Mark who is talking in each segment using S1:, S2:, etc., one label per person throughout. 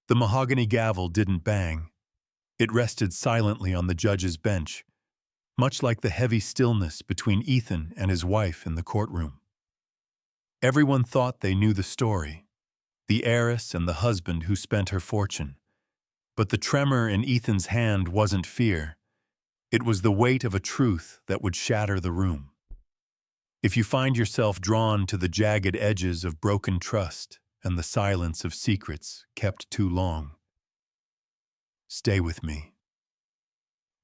S1: The mahogany gavel didn't bang. It rested silently on the judge's bench, much like the heavy stillness between Ethan and his wife in the courtroom. Everyone thought they knew the story, the heiress and the husband who spent her fortune. But the tremor in Ethan's hand wasn't fear. It was the weight of a truth that would shatter the room. If you find yourself drawn to the jagged edges of broken trust and the silence of secrets kept too long, stay with me.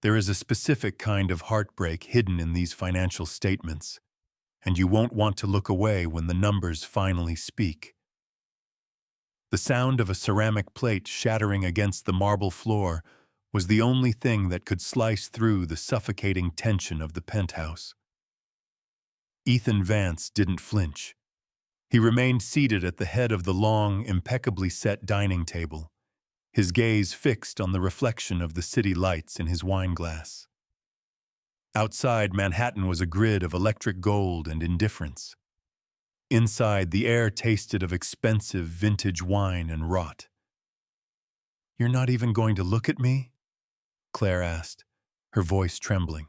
S1: There is a specific kind of heartbreak hidden in these financial statements, and you won't want to look away when the numbers finally speak. The sound of a ceramic plate shattering against the marble floor was the only thing that could slice through the suffocating tension of the penthouse. Ethan Vance didn't flinch. He remained seated at the head of the long, impeccably set dining table, his gaze fixed on the reflection of the city lights in his wineglass. Outside, Manhattan was a grid of electric gold and indifference. Inside, the air tasted of expensive vintage wine and rot. "You're not even going to look at me?" Claire asked, her voice trembling.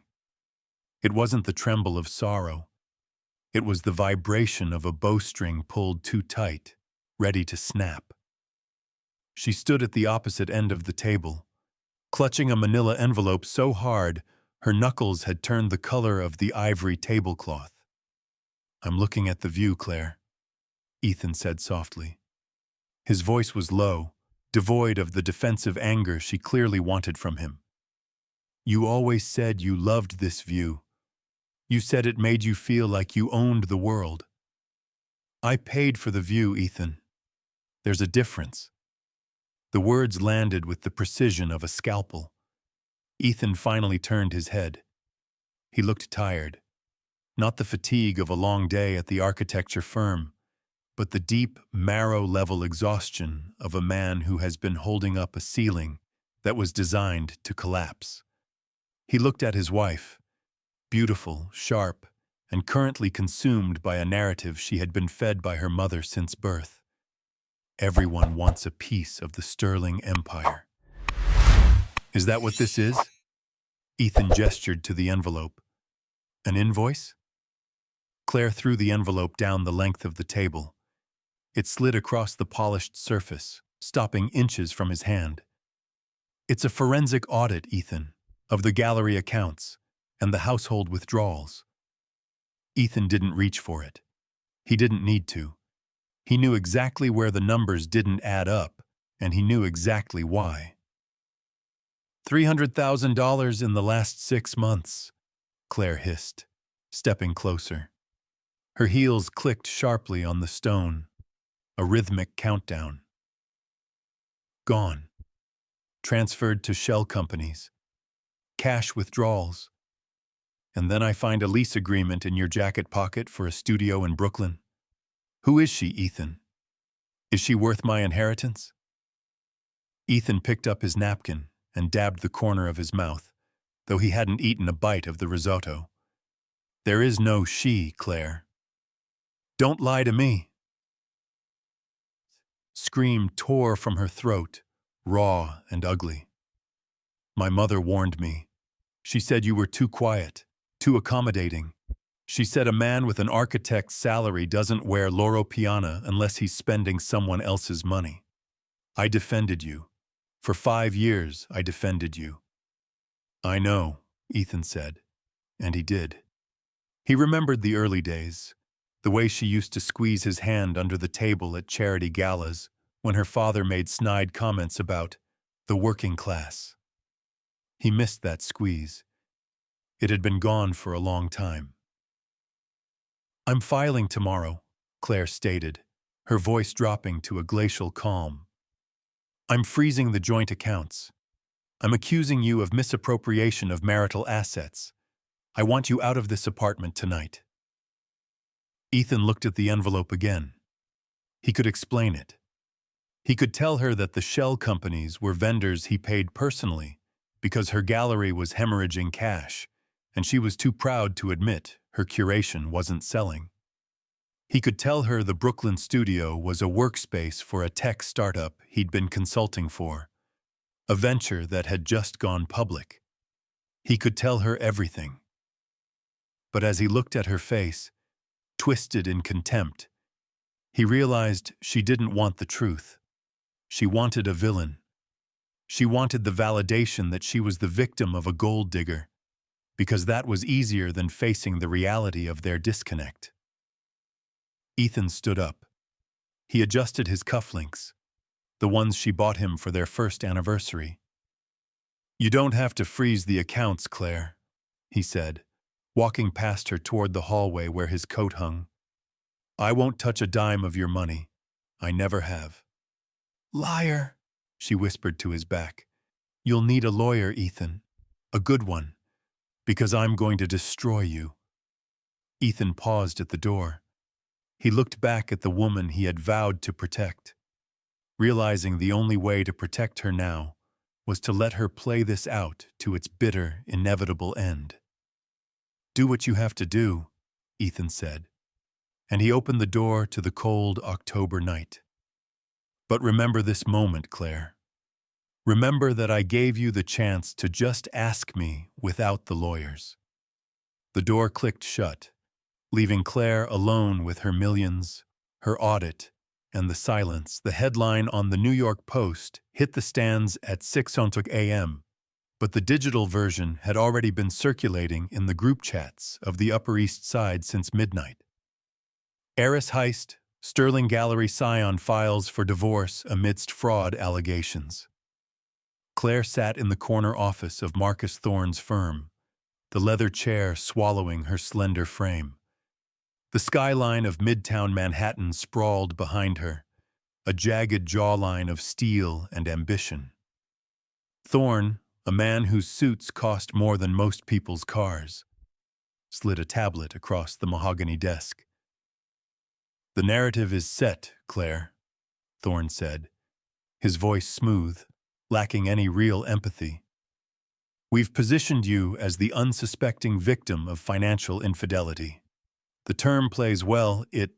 S1: It wasn't the tremble of sorrow. It was the vibration of a bowstring pulled too tight, ready to snap. She stood at the opposite end of the table, clutching a manila envelope so hard her knuckles had turned the color of the ivory tablecloth. "I'm looking at the view, Claire," Ethan said softly. His voice was low, devoid of the defensive anger she clearly wanted from him. "You always said you loved this view. You said it made you feel like you owned the world." "I paid for the view, Ethan. There's a difference." The words landed with the precision of a scalpel. Ethan finally turned his head. He looked tired. Not the fatigue of a long day at the architecture firm, but the deep, marrow-level exhaustion of a man who has been holding up a ceiling that was designed to collapse. He looked at his wife, beautiful, sharp, and currently consumed by a narrative she had been fed by her mother since birth. Everyone wants a piece of the sterling empire. "Is that what this is?" Ethan gestured to the envelope. "An invoice?" Claire threw the envelope down the length of the table. It slid across the polished surface, stopping inches from his hand. "It's a forensic audit, Ethan, of the gallery accounts and the household withdrawals." Ethan didn't reach for it. He didn't need to. He knew exactly where the numbers didn't add up, and he knew exactly why. $300,000 in the last 6 months, Claire hissed, stepping closer. Her heels clicked sharply on the stone, a rhythmic countdown. Gone. Transferred to shell companies. Cash withdrawals. And then I find a lease agreement in your jacket pocket for a studio in Brooklyn. Who is she, Ethan? Is she worth my inheritance? Ethan picked up his napkin and dabbed the corner of his mouth, though he hadn't eaten a bite of the risotto. There is no she, Claire. Don't lie to me. Scream tore from her throat, raw and ugly. My mother warned me. She said you were too quiet, too accommodating. She said a man with an architect's salary doesn't wear Loro Piana unless he's spending someone else's money. I defended you. For 5 years, I defended you. I know, Ethan said, and he did. He remembered the early days, the way she used to squeeze his hand under the table at charity galas when her father made snide comments about the working class. He missed that squeeze. It had been gone for a long time. I'm filing tomorrow, Claire stated, her voice dropping to a glacial calm. I'm freezing the joint accounts. I'm accusing you of misappropriation of marital assets. I want you out of this apartment tonight. Ethan looked at the envelope again. He could explain it. He could tell her that the shell companies were vendors he paid personally because her gallery was hemorrhaging cash, and she was too proud to admit her curation wasn't selling. He could tell her the Brooklyn studio was a workspace for a tech startup he'd been consulting for, a venture that had just gone public. He could tell her everything. But as he looked at her face, twisted in contempt, he realized she didn't want the truth. She wanted a villain. She wanted the validation that she was the victim of a gold digger, because that was easier than facing the reality of their disconnect. Ethan stood up. He adjusted his cufflinks, the ones she bought him for their first anniversary. "You don't have to freeze the accounts, Claire," he said, walking past her toward the hallway where his coat hung. "I won't touch a dime of your money. I never have." "Liar," she whispered to his back. "You'll need a lawyer, Ethan. A good one. Because I'm going to destroy you." Ethan paused at the door. He looked back at the woman he had vowed to protect, realizing the only way to protect her now was to let her play this out to its bitter, inevitable end. "Do what you have to do," Ethan said, and he opened the door to the cold October night. "But remember this moment, Claire. Remember that I gave you the chance to just ask me without the lawyers." The door clicked shut, leaving Claire alone with her millions, her audit, and the silence. The headline on the New York Post hit the stands at 6:00 a.m., but the digital version had already been circulating in the group chats of the Upper East Side since midnight. "Heiress heist, Sterling Gallery Scion files for divorce amidst fraud allegations." Claire sat in the corner office of Marcus Thorne's firm, the leather chair swallowing her slender frame. The skyline of Midtown Manhattan sprawled behind her, a jagged jawline of steel and ambition. Thorne, a man whose suits cost more than most people's cars, slid a tablet across the mahogany desk. "The narrative is set, Claire," Thorne said, his voice smooth, lacking any real empathy. "We've positioned you as the unsuspecting victim of financial infidelity. The term plays well. It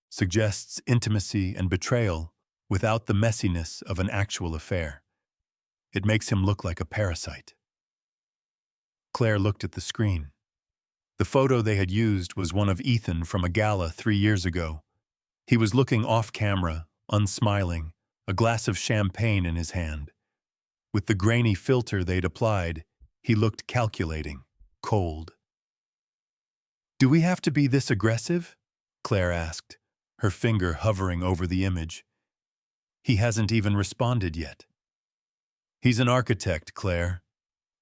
S1: suggests intimacy and betrayal without the messiness of an actual affair. It makes him look like a parasite." Claire looked at the screen. The photo they had used was one of Ethan from a gala 3 years ago. He was looking off camera, unsmiling, a glass of champagne in his hand. With the grainy filter they'd applied, he looked calculating, cold. "Do we have to be this aggressive?" Claire asked, her finger hovering over the image. "He hasn't even responded yet." "He's an architect, Claire.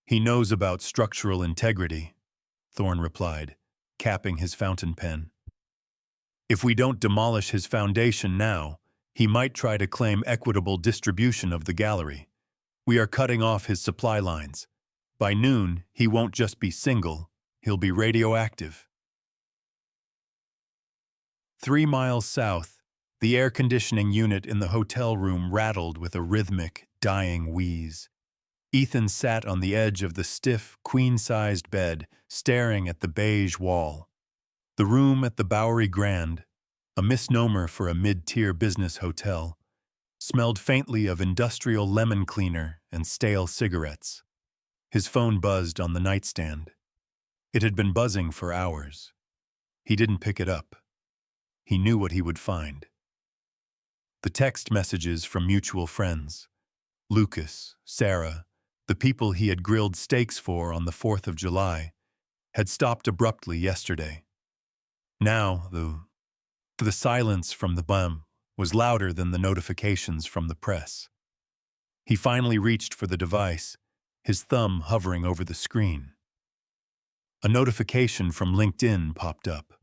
S1: He knows about structural integrity," Thorne replied, capping his fountain pen. "If we don't demolish his foundation now, he might try to claim equitable distribution of the gallery. We are cutting off his supply lines. By noon, he won't just be single, he'll be radioactive." 3 miles south, the air conditioning unit in the hotel room rattled with a rhythmic, dying wheeze. Ethan sat on the edge of the stiff, queen-sized bed, staring at the beige wall. The room at the Bowery Grand, a misnomer for a mid-tier business hotel, smelled faintly of industrial lemon cleaner and stale cigarettes. His phone buzzed on the nightstand. It had been buzzing for hours. He didn't pick it up. He knew what he would find. The text messages from mutual friends. Lucas, Sarah, the people he had grilled steaks for on the 4th of July, had stopped abruptly yesterday. Now, the silence from the bum was louder than the notifications from the press. He finally reached for the device, his thumb hovering over the screen. A notification from LinkedIn popped up.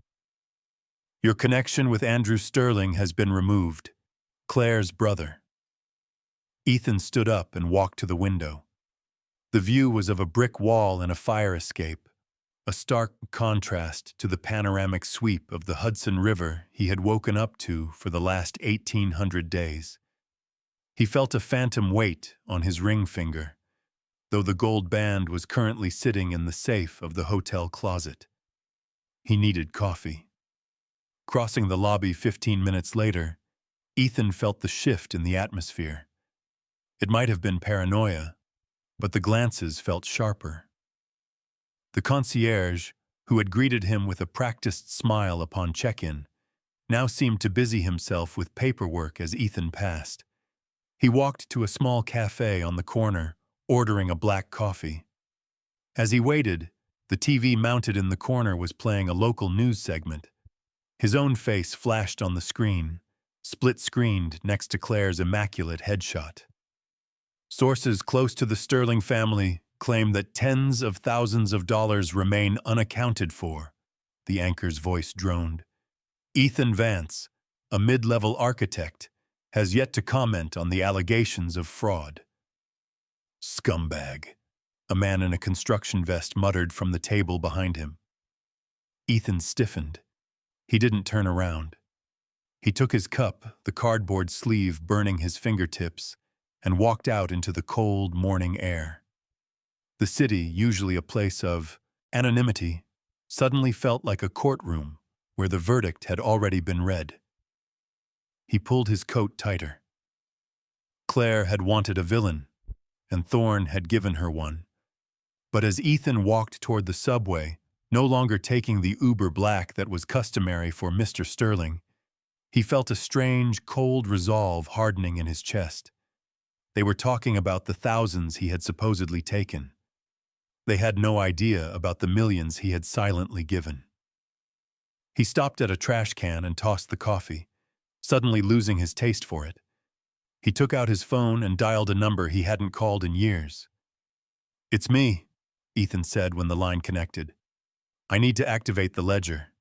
S1: "Your connection with Andrew Sterling has been removed. Claire's brother." Ethan stood up and walked to the window. The view was of a brick wall and a fire escape, a stark contrast to the panoramic sweep of the Hudson River he had woken up to for the last 1,800 days. He felt a phantom weight on his ring finger, though the gold band was currently sitting in the safe of the hotel closet. He needed coffee. Crossing the lobby 15 minutes later, Ethan felt the shift in the atmosphere. It might have been paranoia, but the glances felt sharper. The concierge, who had greeted him with a practiced smile upon check-in, now seemed to busy himself with paperwork as Ethan passed. He walked to a small cafe on the corner, ordering a black coffee. As he waited, the TV mounted in the corner was playing a local news segment. His own face flashed on the screen, split-screened next to Claire's immaculate headshot. Sources close to the Sterling family claim that tens of thousands of dollars remain unaccounted for, the anchor's voice droned. Ethan Vance, a mid-level architect, has yet to comment on the allegations of fraud. Scumbag, a man in a construction vest muttered from the table behind him. Ethan stiffened. He didn't turn around. He took his cup, the cardboard sleeve burning his fingertips, and walked out into the cold morning air. The city, usually a place of anonymity, suddenly felt like a courtroom where the verdict had already been read. He pulled his coat tighter. Claire had wanted a villain, and Thorne had given her one. But as Ethan walked toward the subway, no longer taking the Uber Black that was customary for Mr. Sterling, he felt a strange, cold resolve hardening in his chest. They were talking about the thousands he had supposedly taken. They had no idea about the millions he had silently given. He stopped at a trash can and tossed the coffee, suddenly losing his taste for it. He took out his phone and dialed a number he hadn't called in years. "It's me," Ethan said when the line connected. "I need to activate the ledger,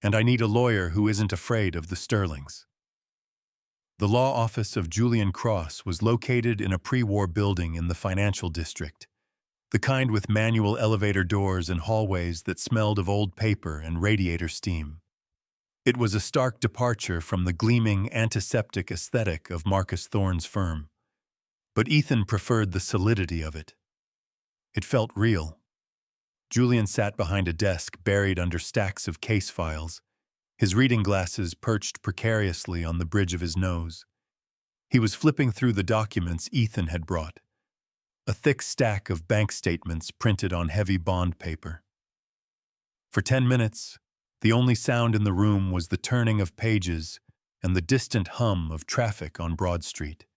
S1: and I need a lawyer who isn't afraid of the Sterlings." The law office of Julian Cross was located in a pre-war building in the financial district, the kind with manual elevator doors and hallways that smelled of old paper and radiator steam. It was a stark departure from the gleaming, antiseptic aesthetic of Marcus Thorne's firm, but Ethan preferred the solidity of it. It felt real. Julian sat behind a desk buried under stacks of case files, his reading glasses perched precariously on the bridge of his nose. He was flipping through the documents Ethan had brought, a thick stack of bank statements printed on heavy bond paper. For 10 minutes, the only sound in the room was the turning of pages and the distant hum of traffic on Broad Street.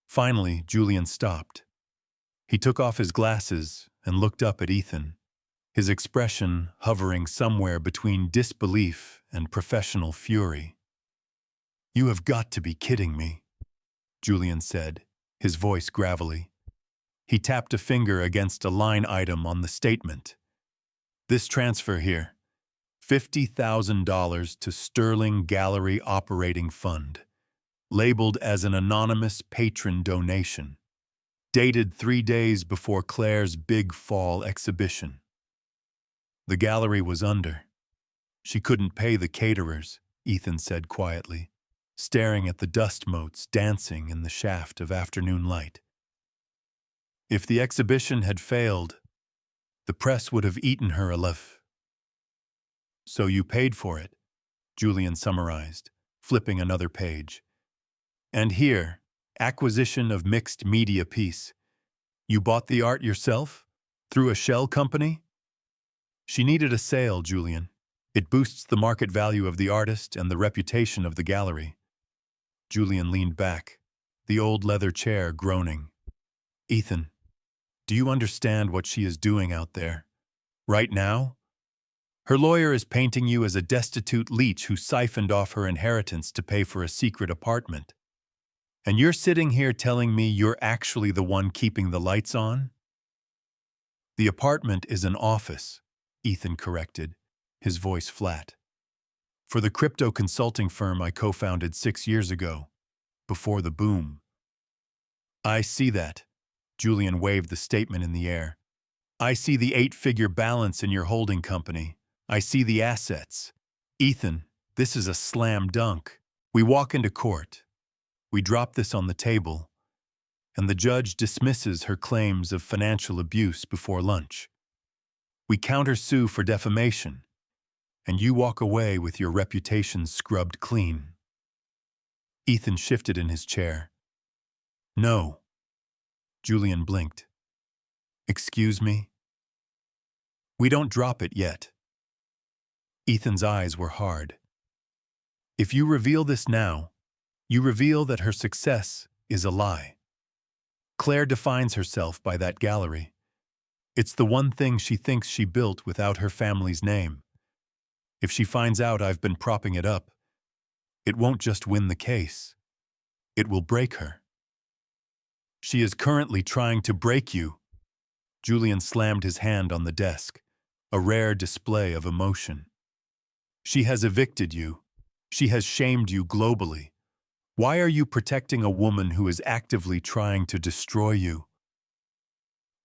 S1: Finally, Julian stopped. He took off his glasses and looked up at Ethan, his expression hovering somewhere between disbelief and professional fury. "You have got to be kidding me," Julian said, his voice gravelly. He tapped a finger against a line item on the statement. "This transfer here, $50,000 to Sterling Gallery Operating Fund, labeled as an anonymous patron donation, dated 3 days before Claire's big fall exhibition." The gallery was under. She couldn't pay the caterers, Ethan said quietly, staring at the dust motes dancing in the shaft of afternoon light. If the exhibition had failed, the press would have eaten her alive. "So you paid for it," Julian summarized, flipping another page. "And here, acquisition of mixed media piece. You bought the art yourself? Through a shell company?" "She needed a sale, Julian. It boosts the market value of the artist and the reputation of the gallery." Julian leaned back, the old leather chair groaning. "Ethan, do you understand what she is doing out there? Right now? Her lawyer is painting you as a destitute leech who siphoned off her inheritance to pay for a secret apartment. And you're sitting here telling me you're actually the one keeping the lights on?" "The apartment is an office," Ethan corrected, his voice flat. "For the crypto consulting firm I co-founded 6 years ago, before the boom." "I see that." Julian waved the statement in the air. "I see the 8-figure balance in your holding company. I see the assets. Ethan, this is a slam dunk. We walk into court. We drop this on the table, and the judge dismisses her claims of financial abuse before lunch. We countersue for defamation, and you walk away with your reputation scrubbed clean. Ethan shifted in his chair. No. Julian blinked. Excuse me? We don't drop it yet. Ethan's eyes were hard. If you reveal this now, you reveal that her success is a lie. Claire defines herself by that gallery. It's the one thing she thinks she built without her family's name. If she finds out I've been propping it up, it won't just win the case. It will break her. She is currently trying to break you. Julian slammed his hand on the desk, a rare display of emotion. She has evicted you. She has shamed you globally. Why are you protecting a woman who is actively trying to destroy you?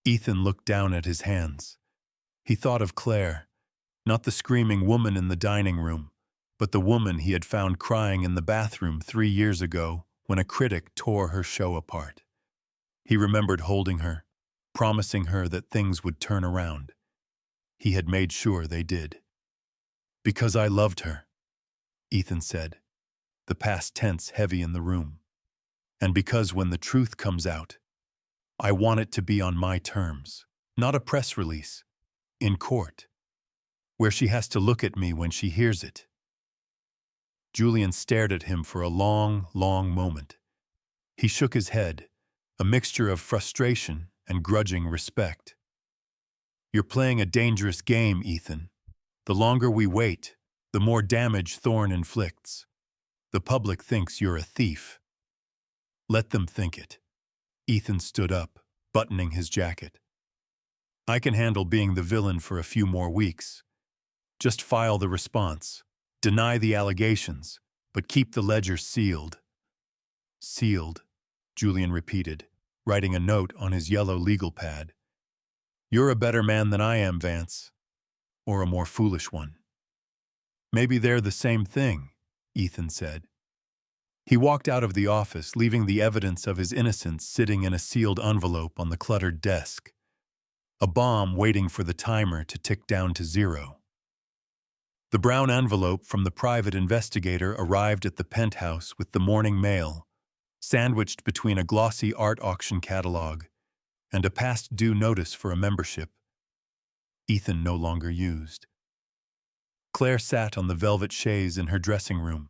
S1: Ethan looked down at his hands. He thought of Claire, not the screaming woman in the dining room, but the woman he had found crying in the bathroom 3 years ago when a critic tore her show apart. He remembered holding her, promising her that things would turn around. He had made sure they did. Because I loved her, Ethan said, the past tense heavy in the room. And because when the truth comes out, I want it to be on my terms, not a press release, in court, where she has to look at me when she hears it. Julian stared at him for a long, long moment. He shook his head, a mixture of frustration and grudging respect. You're playing a dangerous game, Ethan. The longer we wait, the more damage Thorne inflicts. The public thinks you're a thief. Let them think it. Ethan stood up, buttoning his jacket. I can handle being the villain for a few more weeks. Just file the response. Deny the allegations, but keep the ledger sealed. Sealed, Julian repeated, writing a note on his yellow legal pad. You're a better man than I am, Vance. Or a more foolish one. Maybe they're the same thing, Ethan said. He walked out of the office, leaving the evidence of his innocence sitting in a sealed envelope on the cluttered desk. A bomb waiting for the timer to tick down to 0. The brown envelope from the private investigator arrived at the penthouse with the morning mail, sandwiched between a glossy art auction catalog and a past-due notice for a membership Ethan no longer used. Claire sat on the velvet chaise in her dressing room,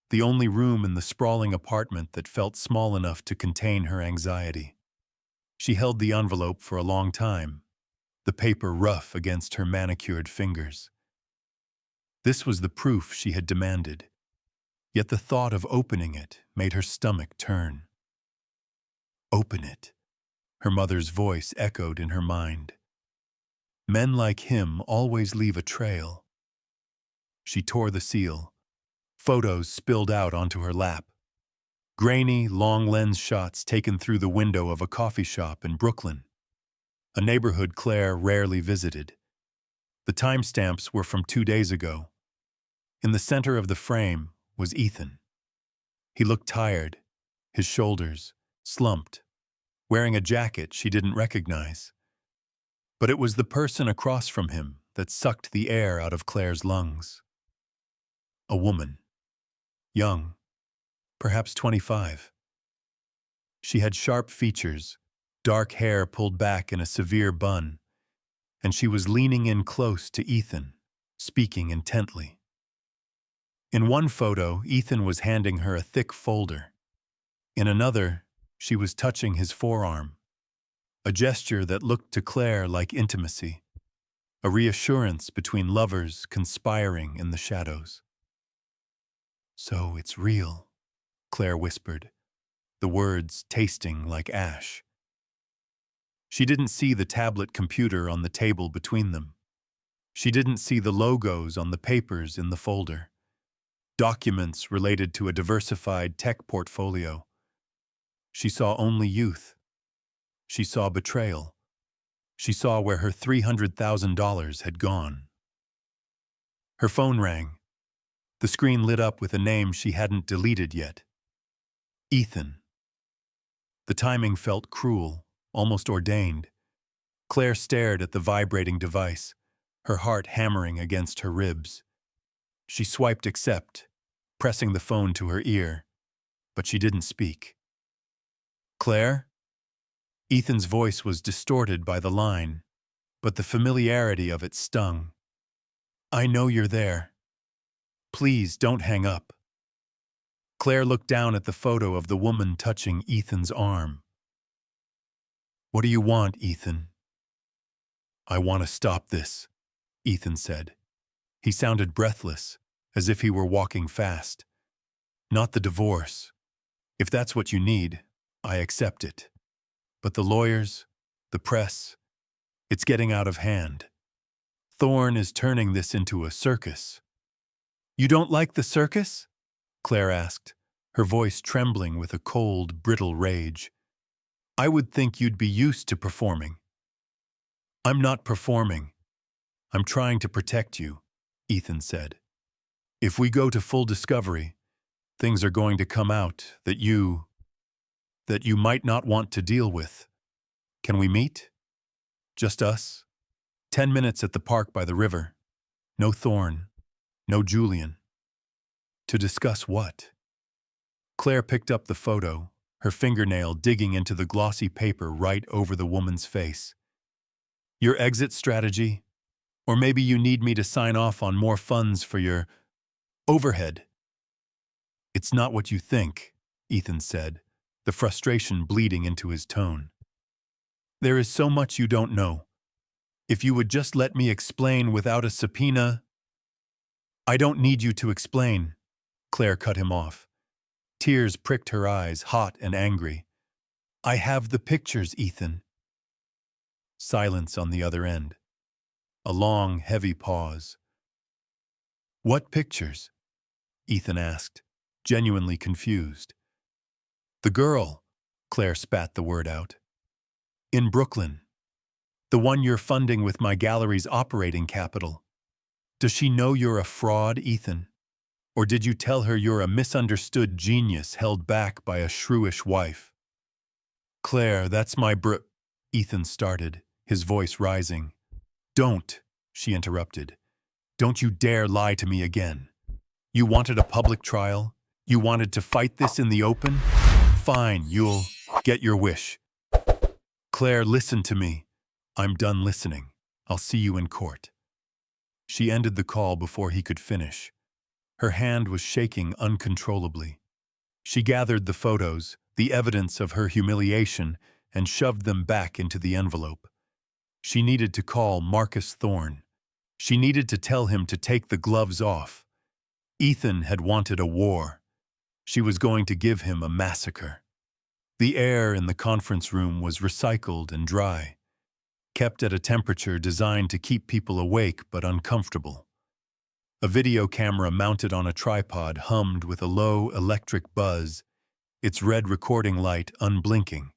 S1: the only room in the sprawling apartment that felt small enough to contain her anxiety. She held the envelope for a long time, the paper rough against her manicured fingers. This was the proof she had demanded, yet the thought of opening it made her stomach turn. Open it, her mother's voice echoed in her mind. Men like him always leave a trail. She tore the seal. Photos spilled out onto her lap. Grainy, long-lens shots taken through the window of a coffee shop in Brooklyn, a neighborhood Claire rarely visited. The timestamps were from 2 days ago. In the center of the frame was Ethan. He looked tired, his shoulders slumped, wearing a jacket she didn't recognize. But it was the person across from him that sucked the air out of Claire's lungs. A woman. Young, perhaps 25. She had sharp features, dark hair pulled back in a severe bun, and she was leaning in close to Ethan, speaking intently. In one photo, Ethan was handing her a thick folder. In another, she was touching his forearm, a gesture that looked to Claire like intimacy, a reassurance between lovers conspiring in the shadows. So it's real, Claire whispered, the words tasting like ash. She didn't see the tablet computer on the table between them. She didn't see the logos on the papers in the folder, documents related to a diversified tech portfolio. She saw only youth. She saw betrayal. She saw where her $300,000 had gone. Her phone rang. The screen lit up with a name she hadn't deleted yet. Ethan. The timing felt cruel, almost ordained. Claire stared at the vibrating device, her heart hammering against her ribs. She swiped accept, pressing the phone to her ear, but she didn't speak. Claire? Ethan's voice was distorted by the line, but the familiarity of it stung. I know you're there. Please don't hang up. Claire looked down at the photo of the woman touching Ethan's arm. What do you want, Ethan? I want to stop this, Ethan said. He sounded breathless, as if he were walking fast. Not the divorce. If that's what you need, I accept it. But the lawyers, the press, it's getting out of hand. Thorne is turning this into a circus. You don't like the circus? Claire asked, her voice trembling with a cold, brittle rage. I would think you'd be used to performing. I'm not performing. I'm trying to protect you, Ethan said. If we go to full discovery, things are going to come out that you might not want to deal with. Can we meet? Just us? 10 minutes at the park by the river. No Thorne. No Julian. To discuss what? Claire picked up the photo, her fingernail digging into the glossy paper right over the woman's face. Your exit strategy? Or maybe you need me to sign off on more funds for your overhead. It's not what you think, Ethan said, the frustration bleeding into his tone. There is so much you don't know. If you would just let me explain without a subpoena. I don't need you to explain, Claire cut him off. Tears pricked her eyes, hot and angry. I have the pictures, Ethan. Silence on the other end. A long, heavy pause. What pictures? Ethan asked, genuinely confused. The girl, Claire spat the word out. In Brooklyn. The one you're funding with my gallery's operating capital. Does she know you're a fraud, Ethan? Or did you tell her you're a misunderstood genius held back by a shrewish wife? Claire, that's my Ethan started, his voice rising. Don't, she interrupted. Don't you dare lie to me again. You wanted a public trial? You wanted to fight this in the open? Fine, you'll get your wish. Claire, listen to me. I'm done listening. I'll see you in court. She ended the call before he could finish. Her hand was shaking uncontrollably. She gathered the photos, the evidence of her humiliation, and shoved them back into the envelope. She needed to call Marcus Thorne. She needed to tell him to take the gloves off. Ethan had wanted a war. She was going to give him a massacre. The air in the conference room was recycled and dry, kept at a temperature designed to keep people awake but uncomfortable. A video camera mounted on a tripod hummed with a low electric buzz, its red recording light unblinking,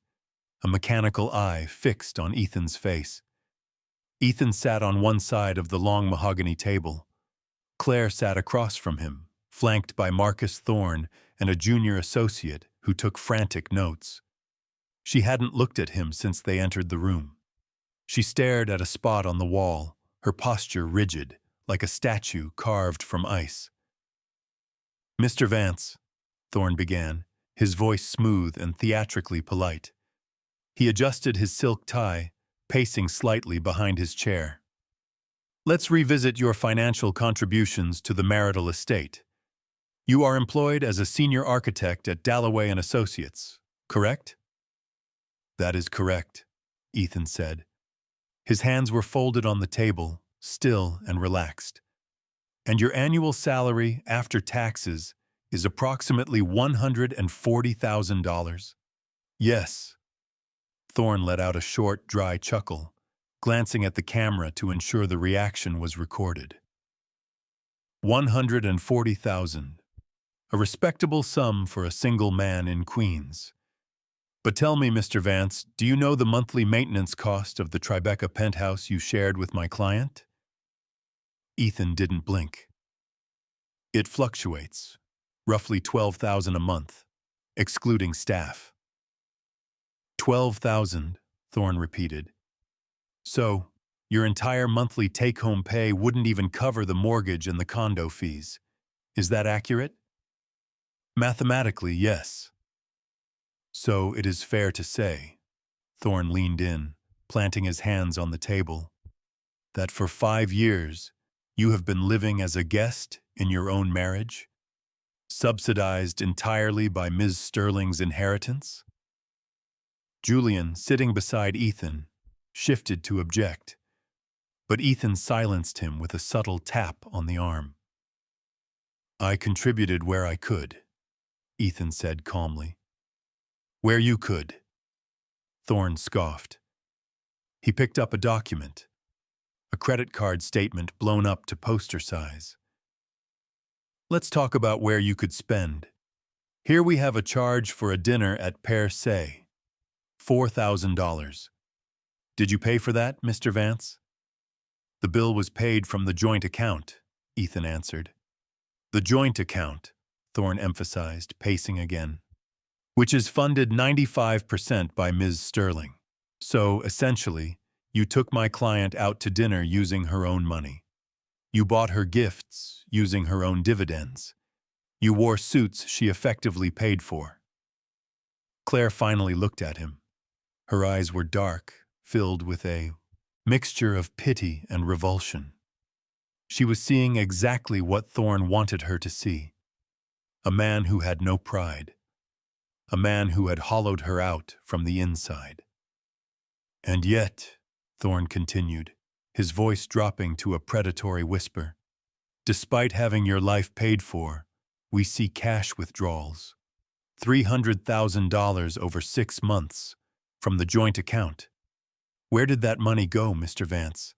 S1: a mechanical eye fixed on Ethan's face. Ethan sat on one side of the long mahogany table. Claire sat across from him, flanked by Marcus Thorne and a junior associate who took frantic notes. She hadn't looked at him since they entered the room. She stared at a spot on the wall, her posture rigid, like a statue carved from ice. Mr. Vance, Thorne began, his voice smooth and theatrically polite. He adjusted his silk tie, pacing slightly behind his chair. Let's revisit your financial contributions to the marital estate. You are employed as a senior architect at Dalloway and Associates, correct? That is correct, Ethan said. His hands were folded on the table, still and relaxed. And your annual salary after taxes is approximately $140,000? Yes. Thorne let out a short, dry chuckle, glancing at the camera to ensure the reaction was recorded. 140,000. A respectable sum for a single man in Queens. But tell me, Mr. Vance, do you know the monthly maintenance cost of the Tribeca penthouse you shared with my client? Ethan didn't blink. It fluctuates, roughly $12,000 a month, excluding staff. 12,000, Thorne repeated. So, Your entire monthly take-home pay wouldn't even cover the mortgage and the condo fees. Is that accurate? Mathematically, yes. So it is fair to say, Thorne leaned in, planting his hands on the table, that for 5 years you have been living as a guest in your own marriage, subsidized entirely by Ms. Sterling's inheritance? Julian, sitting beside Ethan, shifted to object, but Ethan silenced him with a subtle tap on the arm. I contributed where I could, Ethan said calmly. Where you could. Thorne scoffed. He picked up a document, a credit card statement blown up to poster size. Let's talk about where you could spend. Here we have a charge for a dinner at Per Se, $4,000. Did you pay for that, Mr. Vance? The bill was paid from the joint account, Ethan answered. The joint account, Thorne emphasized, pacing again, which is funded 95% by Ms. Sterling. So, essentially, you took my client out to dinner using her own money. You bought her gifts using her own dividends. You wore suits she effectively paid for. Claire finally looked at him. Her eyes were dark, filled with a mixture of pity and revulsion. She was seeing exactly what Thorne wanted her to see. A man who had no pride. A man who had hollowed her out from the inside. And yet, Thorne continued, his voice dropping to a predatory whisper, despite having your life paid for, we see cash withdrawals. $300,000 over 6 months from the joint account. Where did that money go, Mr. Vance?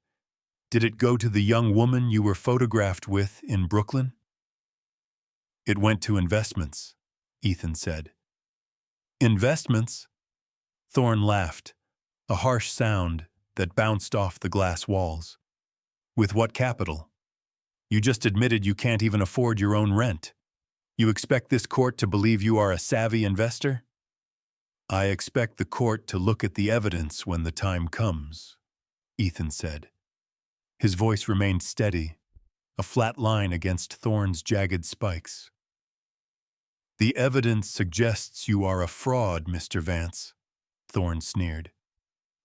S1: Did it go to the young woman you were photographed with in Brooklyn? It went to investments, Ethan said. Investments? Thorne laughed, a harsh sound that bounced off the glass walls. With what capital? You just admitted you can't even afford your own rent. You expect this court to believe you are a savvy investor? I expect the court to look at the evidence when the time comes, Ethan said. His voice remained steady, a flat line against Thorne's jagged spikes. The evidence suggests you are a fraud, Mr. Vance, Thorne sneered.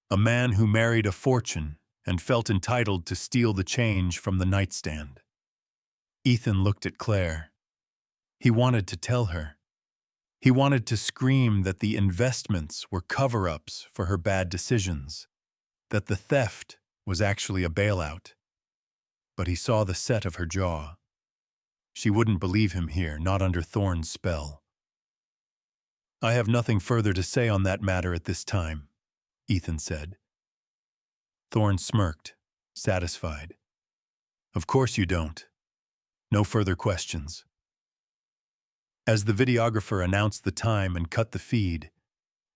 S1: A man who married a fortune and felt entitled to steal the change from the nightstand. Ethan looked at Claire. He wanted to tell her. He wanted to scream that the investments were cover-ups for her bad decisions, that the theft was actually a bailout. But he saw the set of her jaw. She wouldn't believe him here, not under Thorne's spell. I have nothing further to say on that matter at this time, Ethan said. Thorne smirked, satisfied. Of course you don't. No further questions. As the videographer announced the time and cut the feed,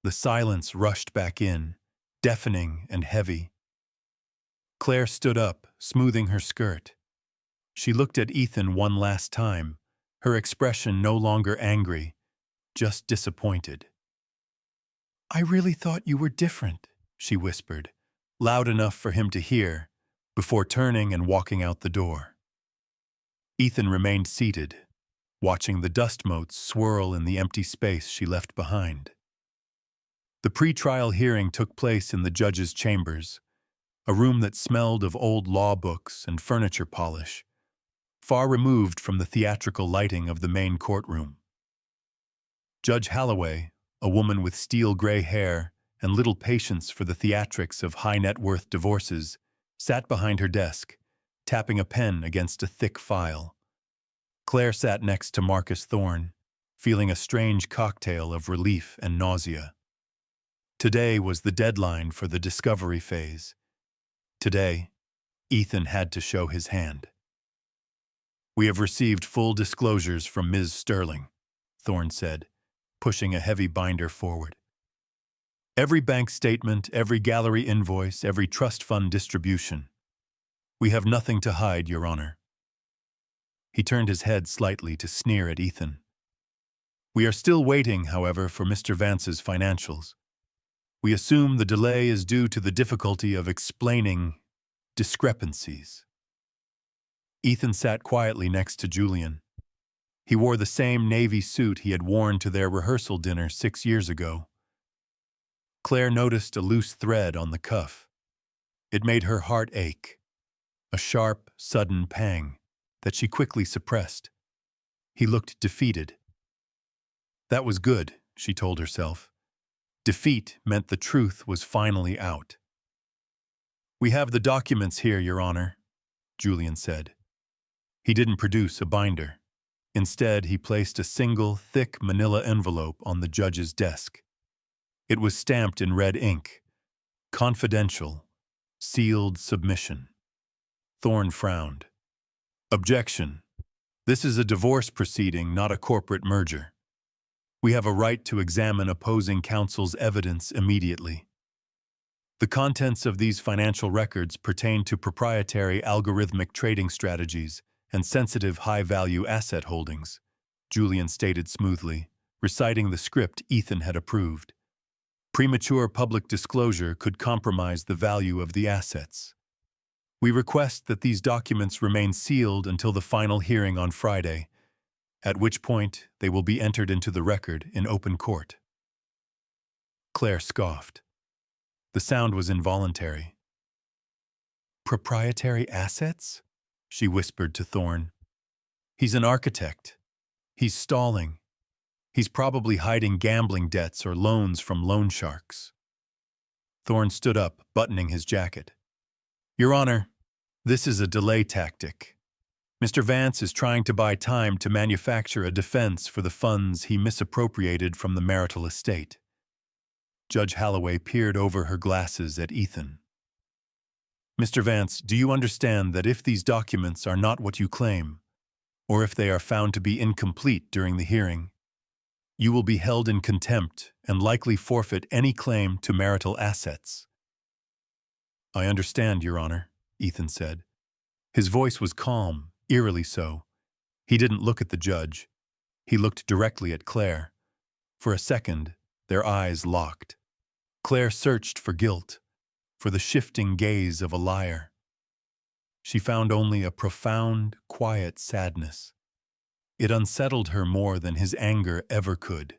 S1: the silence rushed back in, deafening and heavy. Claire stood up, smoothing her skirt. She looked at Ethan one last time, her expression no longer angry, just disappointed. I really thought you were different, she whispered, loud enough for him to hear, before turning and walking out the door. Ethan remained seated, watching the dust motes swirl in the empty space she left behind. The pre-trial hearing took place in the judge's chambers, a room that smelled of old law books and furniture polish, far removed from the theatrical lighting of the main courtroom. Judge Holloway, a woman with steel-gray hair and little patience for the theatrics of high-net-worth divorces, sat behind her desk, tapping a pen against a thick file. Claire sat next to Marcus Thorne, feeling a strange cocktail of relief and nausea. Today was the deadline for the discovery phase. Today, Ethan had to show his hand. We have received full disclosures from Ms. Sterling, Thorne said, pushing a heavy binder forward. Every bank statement, every gallery invoice, every trust fund distribution. We have nothing to hide, Your Honor. He turned his head slightly to sneer at Ethan. We are still waiting, however, for Mr. Vance's financials. We assume the delay is due to the difficulty of explaining discrepancies. Ethan sat quietly next to Julian. He wore the same navy suit he had worn to their rehearsal dinner 6 years ago. Claire noticed a loose thread on the cuff. It made her heart ache, a sharp, sudden pang that she quickly suppressed. He looked defeated. That was good, she told herself. Defeat meant the truth was finally out. "We have the documents here, Your Honor," Julian said. He didn't produce a binder. Instead, he placed a single, thick manila envelope on the judge's desk. It was stamped in red ink. Confidential. Sealed submission. Thorne frowned. "Objection. This is a divorce proceeding, not a corporate merger. We have a right to examine opposing counsel's evidence immediately. The contents of these financial records pertain to proprietary algorithmic trading strategies and sensitive high-value asset holdings," Julian stated smoothly, reciting the script Ethan had approved. "Premature public disclosure could compromise the value of the assets. We request that these documents remain sealed until the final hearing on Friday, at which point they will be entered into the record in open court." Claire scoffed. The sound was involuntary. "Proprietary assets?" she whispered to Thorne. "He's an architect. He's stalling. He's probably hiding gambling debts or loans from loan sharks." Thorne stood up, buttoning his jacket. "Your Honor, this is a delay tactic. Mr. Vance is trying to buy time to manufacture a defense for the funds he misappropriated from the marital estate." Judge Holloway peered over her glasses at Ethan. "Mr. Vance, do you understand that if these documents are not what you claim, or if they are found to be incomplete during the hearing, you will be held in contempt and likely forfeit any claim to marital assets?" "I understand, Your Honor," Ethan said. His voice was calm, eerily so. He didn't look at the judge. He looked directly at Claire. For a second, their eyes locked. Claire searched for guilt, for the shifting gaze of a liar. She found only a profound, quiet sadness. It unsettled her more than his anger ever could.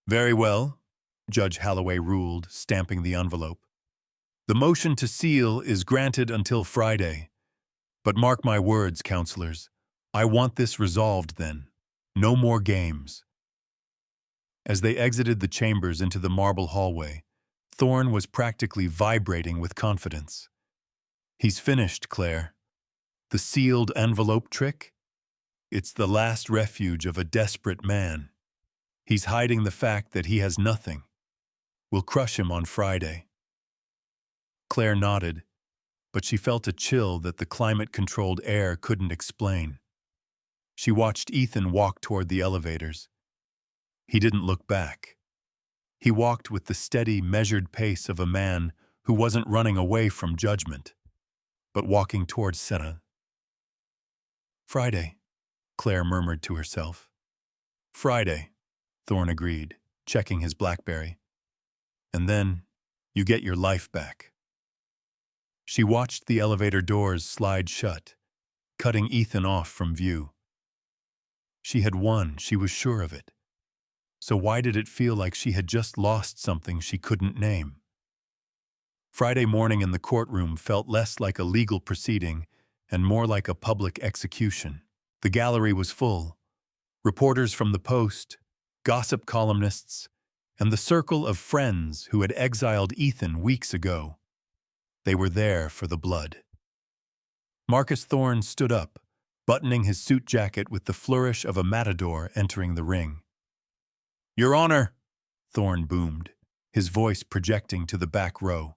S1: "Very well," Judge Holloway ruled, stamping the envelope. "The motion to seal is granted until Friday. But mark my words, counselors, I want this resolved then. No more games." As they exited the chambers into the marble hallway, Thorne was practically vibrating with confidence. "He's finished, Claire. The sealed envelope trick? It's the last refuge of a desperate man. He's hiding the fact that he has nothing. We'll crush him on Friday." Claire nodded, but she felt a chill that the climate-controlled air couldn't explain. She watched Ethan walk toward the elevators. He didn't look back. He walked with the steady, measured pace of a man who wasn't running away from judgment, but walking toward Senna. "Friday," Claire murmured to herself. "Friday," Thorne agreed, checking his BlackBerry. "And then you get your life back." She watched the elevator doors slide shut, cutting Ethan off from view. She had won, she was sure of it. So why did it feel like she had just lost something she couldn't name? Friday morning in the courtroom felt less like a legal proceeding and more like a public execution. The gallery was full. Reporters from the Post, gossip columnists, and the circle of friends who had exiled Ethan weeks ago. They were there for the blood. Marcus Thorne stood up, buttoning his suit jacket with the flourish of a matador entering the ring. "Your Honor," Thorne boomed, his voice projecting to the back row.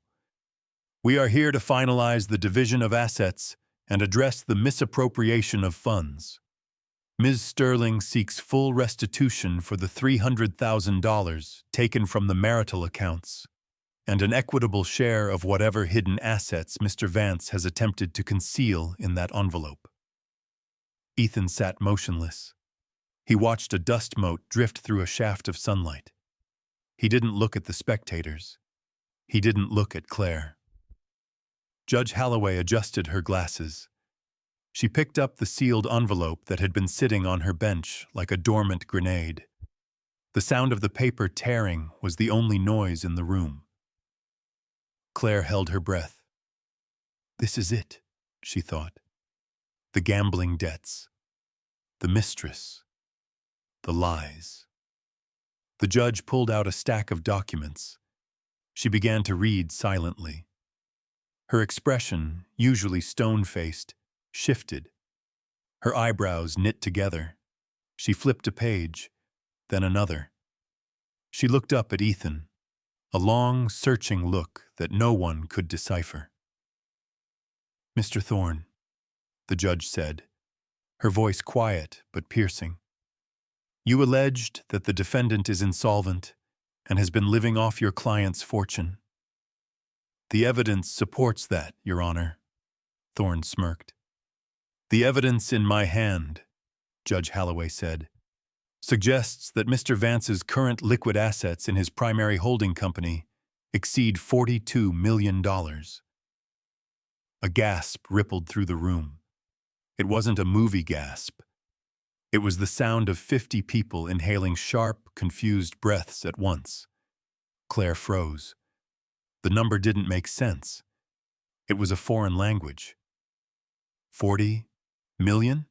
S1: "We are here to finalize the division of assets and address the misappropriation of funds. Ms. Sterling seeks full restitution for the $300,000 taken from the marital accounts, and an equitable share of whatever hidden assets Mr. Vance has attempted to conceal in that envelope." Ethan sat motionless. He watched a dust mote drift through a shaft of sunlight. He didn't look at the spectators. He didn't look at Claire. Judge Holloway adjusted her glasses. She picked up the sealed envelope that had been sitting on her bench like a dormant grenade. The sound of the paper tearing was the only noise in the room. Claire held her breath. This is it, she thought. The gambling debts. The mistress. The lies. The judge pulled out a stack of documents. She began to read silently. Her expression, usually stone-faced, shifted. Her eyebrows knit together. She flipped a page, then another. She looked up at Ethan, a long, searching look that no one could decipher. Mr. Thorne, the judge said, her voice quiet but piercing. You alleged that the defendant is insolvent and has been living off your client's fortune. The evidence supports that, Your Honor, Thorne smirked. The evidence in my hand, Judge Holloway said, suggests that Mr. Vance's current liquid assets in his primary holding company exceed $42 million. A gasp rippled through the room. It wasn't a movie gasp. It was the sound of 50 people inhaling sharp, confused breaths at once. Claire froze. The number didn't make sense. It was a foreign language. 40 million?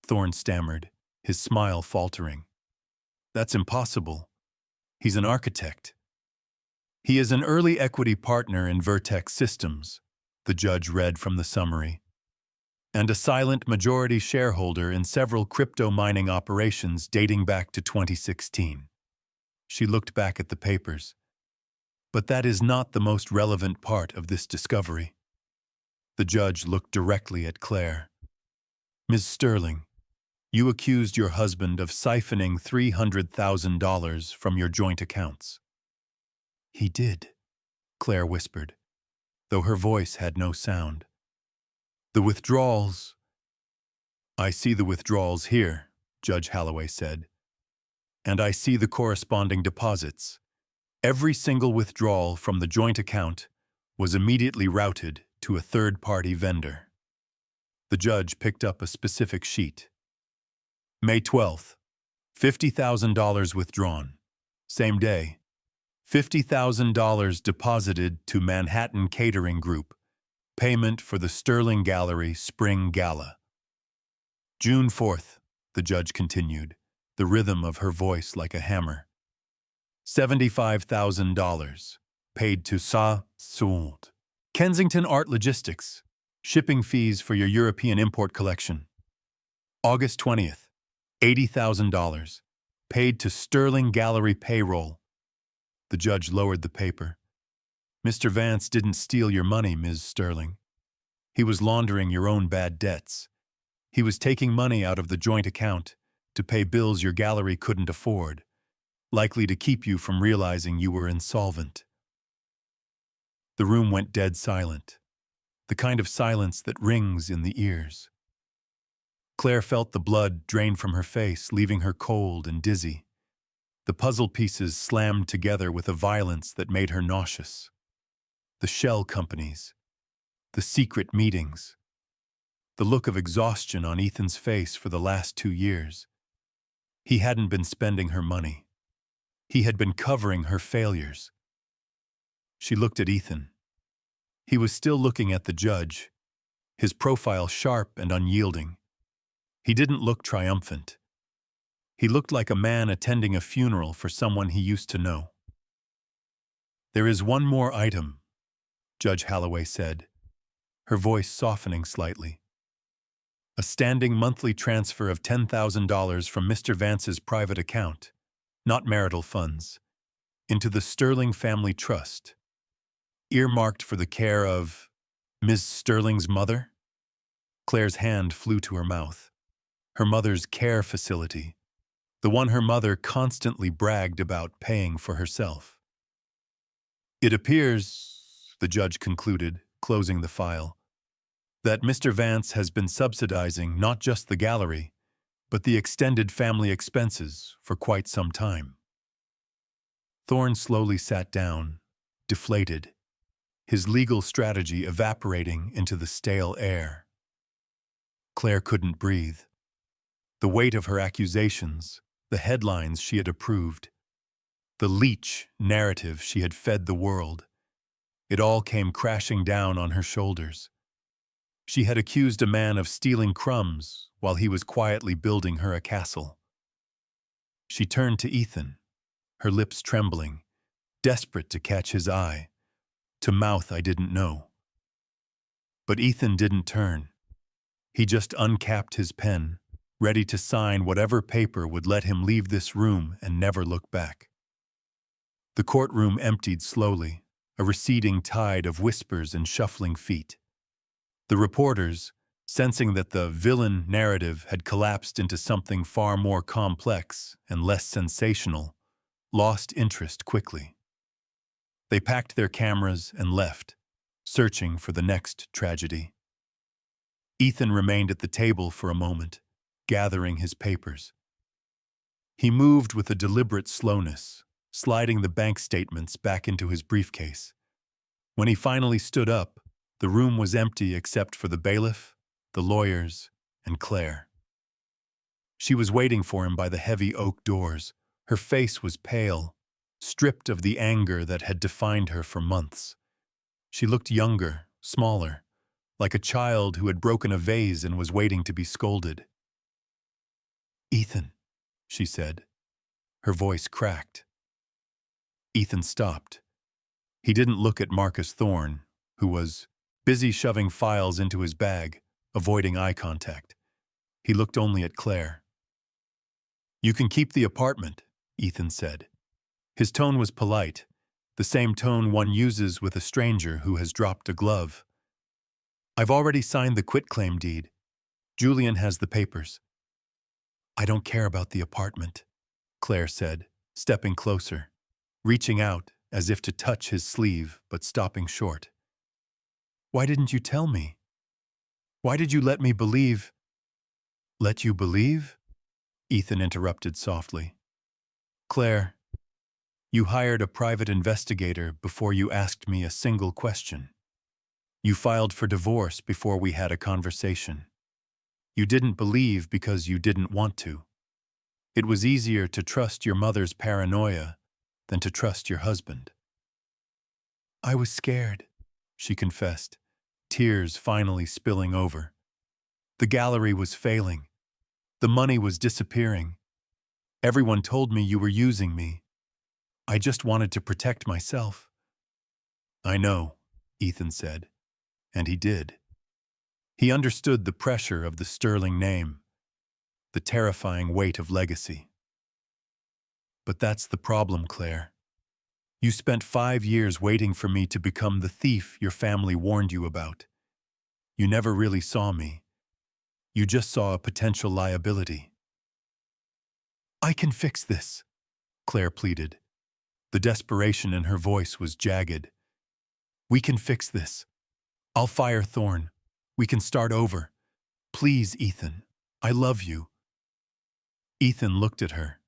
S1: Thorne stammered, his smile faltering. That's impossible. He's an architect. He is an early equity partner in Vertex Systems, the judge read from the summary, and a silent majority shareholder in several crypto mining operations dating back to 2016. She looked back at the papers. But that is not the most relevant part of this discovery. The judge looked directly at Claire. Ms. Sterling, you accused your husband of siphoning $300,000 from your joint accounts. He did, Claire whispered, though her voice had no sound. The withdrawals. I see the withdrawals here, Judge Holloway said. And I see the corresponding deposits. Every single withdrawal from the joint account was immediately routed to a third-party vendor. The judge picked up a specific sheet. May 12th, $50,000 withdrawn. Same day, $50,000 deposited to Manhattan Catering Group, payment for the Sterling Gallery Spring Gala. June 4th, the judge continued, the rhythm of her voice like a hammer. $75,000 paid to Soult. Kensington Art Logistics, shipping fees for your European import collection. August 20th, $80,000 paid to Sterling Gallery payroll. The judge lowered the paper. Mr. Vance didn't steal your money, Ms. Sterling. He was laundering your own bad debts. He was taking money out of the joint account to pay bills your gallery couldn't afford, likely to keep you from realizing you were insolvent. The room went dead silent, the kind of silence that rings in the ears. Claire felt the blood drain from her face, leaving her cold and dizzy. The puzzle pieces slammed together with a violence that made her nauseous. The shell companies, the secret meetings, the look of exhaustion on Ethan's face for the last 2 years. He hadn't been spending her money. He had been covering her failures. She looked at Ethan. He was still looking at the judge, his profile sharp and unyielding. He didn't look triumphant. He looked like a man attending a funeral for someone he used to know. There is one more item, Judge Holloway said, her voice softening slightly. A standing monthly transfer of $10,000 from Mr. Vance's private account, not marital funds, into the Sterling Family Trust, earmarked for the care of Ms. Sterling's mother? Claire's hand flew to her mouth. Her mother's care facility, the one her mother constantly bragged about paying for herself. It appears, the judge concluded, closing the file, that Mr. Vance has been subsidizing not just the gallery, but the extended family expenses for quite some time. Thorne slowly sat down, deflated. his legal strategy evaporating into the stale air. Claire couldn't breathe. The weight of her accusations, the headlines she had approved, the leech narrative she had fed the world, it all came crashing down on her shoulders. She had accused a man of stealing crumbs while he was quietly building her a castle. She turned to Ethan, her lips trembling, desperate to catch his eye, to mouth I didn't know. But Ethan didn't turn. He just uncapped his pen, ready to sign whatever paper would let him leave this room and never look back. The courtroom emptied slowly, a receding tide of whispers and shuffling feet. The reporters, sensing that the villain narrative had collapsed into something far more complex and less sensational, lost interest quickly. They packed their cameras and left, searching for the next tragedy. Ethan remained at the table for a moment, gathering his papers. He moved with a deliberate slowness, sliding the bank statements back into his briefcase. When he finally stood up, the room was empty except for the bailiff, the lawyers, and Claire. She was waiting for him by the heavy oak doors. Her face was pale, stripped of the anger that had defined her for months. She looked younger, smaller, like a child who had broken a vase and was waiting to be scolded. "Ethan," she said. Her voice cracked. Ethan stopped. He didn't look at Marcus Thorne, who was busy shoving files into his bag, avoiding eye contact. He looked only at Claire. "You can keep the apartment," Ethan said. His tone was polite, the same tone one uses with a stranger who has dropped a glove. "I've already signed the quitclaim deed. Julian has the papers." "I don't care about the apartment," Claire said, stepping closer, reaching out as if to touch his sleeve but stopping short. "Why didn't you tell me? Why did you let me believe—" "Let you believe?" Ethan interrupted softly. "Claire, you hired a private investigator before you asked me a single question. You filed for divorce before we had a conversation. You didn't believe because you didn't want to. It was easier to trust your mother's paranoia than to trust your husband." "I was scared," she confessed, tears finally spilling over. "The gallery was failing. The money was disappearing. Everyone told me you were using me. I just wanted to protect myself." "I know," Ethan said, and he did. He understood the pressure of the sterling name, the terrifying weight of legacy. "But that's the problem, Claire. You spent 5 years waiting for me to become the thief your family warned you about. You never really saw me. You just saw a potential liability." "I can fix this," Claire pleaded. The desperation in her voice was jagged. "We can fix this. I'll fire Thorne. We can start over. Please, Ethan. I love you." Ethan looked at her,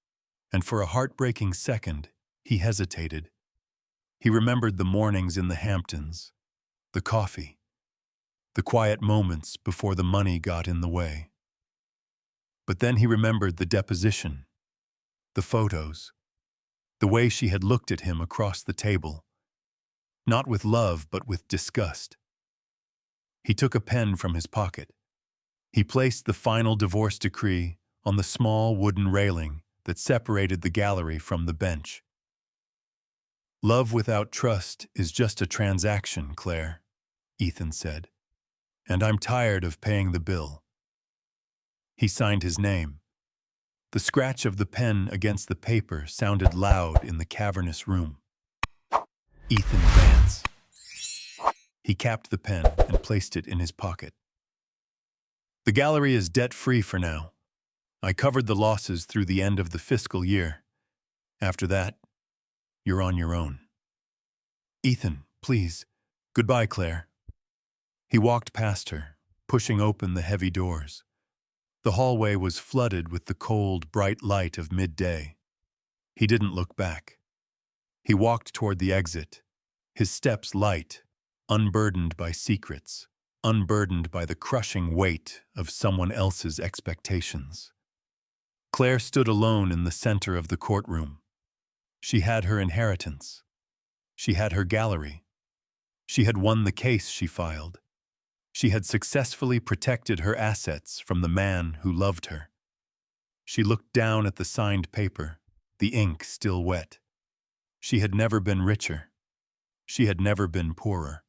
S1: and for a heartbreaking second, he hesitated. He remembered the mornings in the Hamptons, the coffee, the quiet moments before the money got in the way. But then he remembered the deposition, the photos, the way she had looked at him across the table, not with love but with disgust. He took a pen from his pocket. He placed the final divorce decree on the small wooden railing that separated the gallery from the bench. "Love without trust is just a transaction, Claire," Ethan said, "and I'm tired of paying the bill." He signed his name. The scratch of the pen against the paper sounded loud in the cavernous room. Ethan Vance. He capped the pen and placed it in his pocket. "The gallery is debt-free for now. I covered the losses through the end of the fiscal year. After that, you're on your own." "Ethan, please. Goodbye, Claire." He walked past her, pushing open the heavy doors. The hallway was flooded with the cold, bright light of midday. He didn't look back. He walked toward the exit, his steps light, unburdened by secrets, unburdened by the crushing weight of someone else's expectations. Claire stood alone in the center of the courtroom. She had her inheritance. She had her gallery. She had won the case she filed. She had successfully protected her assets from the man who loved her. She looked down at the signed paper, the ink still wet. She had never been richer. She had never been poorer.